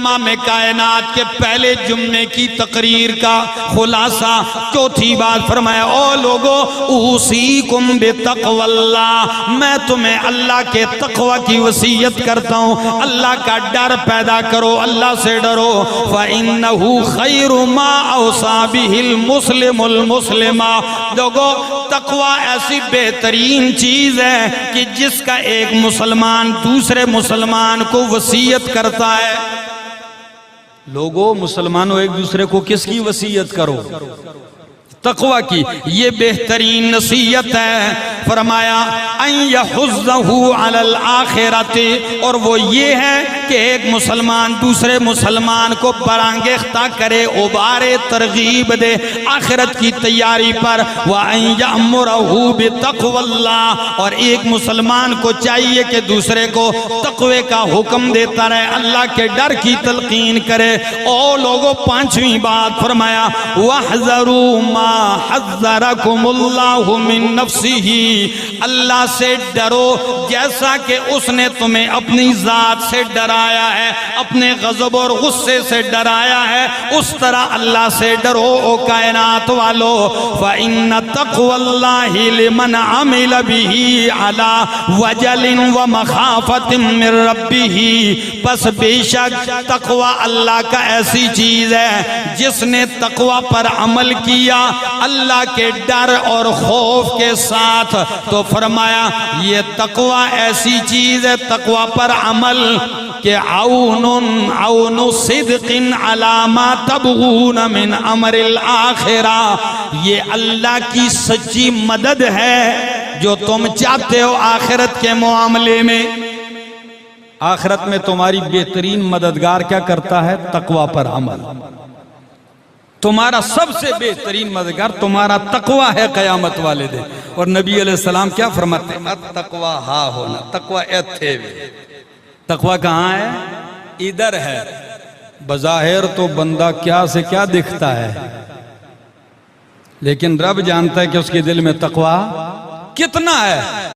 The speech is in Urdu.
امام کائنات کے پہلے جمعے کی تقریر کا خلاصہ چوتھی بات فرمایا، او لوگو اوصیکم بتقوی اللہ، میں تمہیں اللہ کے تقوی کی وصیت کرتا ہوں، اللہ کا ڈر پیدا کرو، اللہ سے ڈرو۔ فَإِنَّهُ خَيْرُ مَا أَوْصَى بِهِ الْمُسْلِمُ الْمُسْلِمَ۔ لوگو تقوی ایسی بہترین چیز ہے کہ جس کا ایک مسلمان دوسرے مسلمان کو وصیت کرتا ہے۔ لوگو مسلمانوں ایک دوسرے کو کس کی وصیت کرو؟ تقوی کی۔ یہ بہترین نصیحت ہے۔ فرمایا ان یحضہ علی الآخرۃ، اور وہ یہ ہے کہ ایک مسلمان دوسرے مسلمان کو برانگیختہ کرے، ابارے، ترغیب دے آخرت کی تیاری پر۔ وان یامرہ بتقوی اللہ، اور ایک مسلمان کو چاہیے کہ دوسرے کو تقوی کا حکم دیتا رہے، اللہ کے ڈر کی تلقین کرے۔ او لوگوں پانچویں بات فرمایا واحذروا ما حذرکم اللہ من نفسہ، اللہ سے ڈرو جیسا کہ اس نے تمہیں اپنی ذات سے ڈرایا ہے، اپنے غضب اور غصے سے ڈرایا ہے، اس طرح اللہ سے ڈرو او کائنات والو۔ فَإِنَّ تَقْوَى اللَّهِ لِمَنْ عَمِلَ بِهِ عَلَى وَجَلٍ وَمَخَافَةٍ مِّن رَبِّهِ، پس بے شک تقوی اللہ کا ایسی چیز ہے جس نے تقوی پر عمل کیا اللہ کے ڈر اور خوف کے ساتھ، تو فرمایا یہ تقوی ایسی چیز ہے، تقوی پر عمل کہ عون صدق علی ما تبغون من امر الآخرہ، یہ اللہ کی سچی مدد ہے جو تم چاہتے ہو آخرت کے معاملے میں۔ آخرت میں تمہاری بہترین مددگار کیا کرتا ہے؟ تقوی پر عمل۔ تمہارا سب سے بہترین مددگار تمہارا تقوی ہے قیامت والے دن۔ اور نبی علیہ السلام کیا فرماتے ہیں؟ التقوی ہا ہونا، تقوی ایتھے بھی۔ تقوی کہاں ہے؟ ادھر ہے۔ بظاہر تو بندہ کیا سے کیا دکھتا ہے، لیکن رب جانتا ہے کہ اس کے دل میں تقوی کتنا ہے۔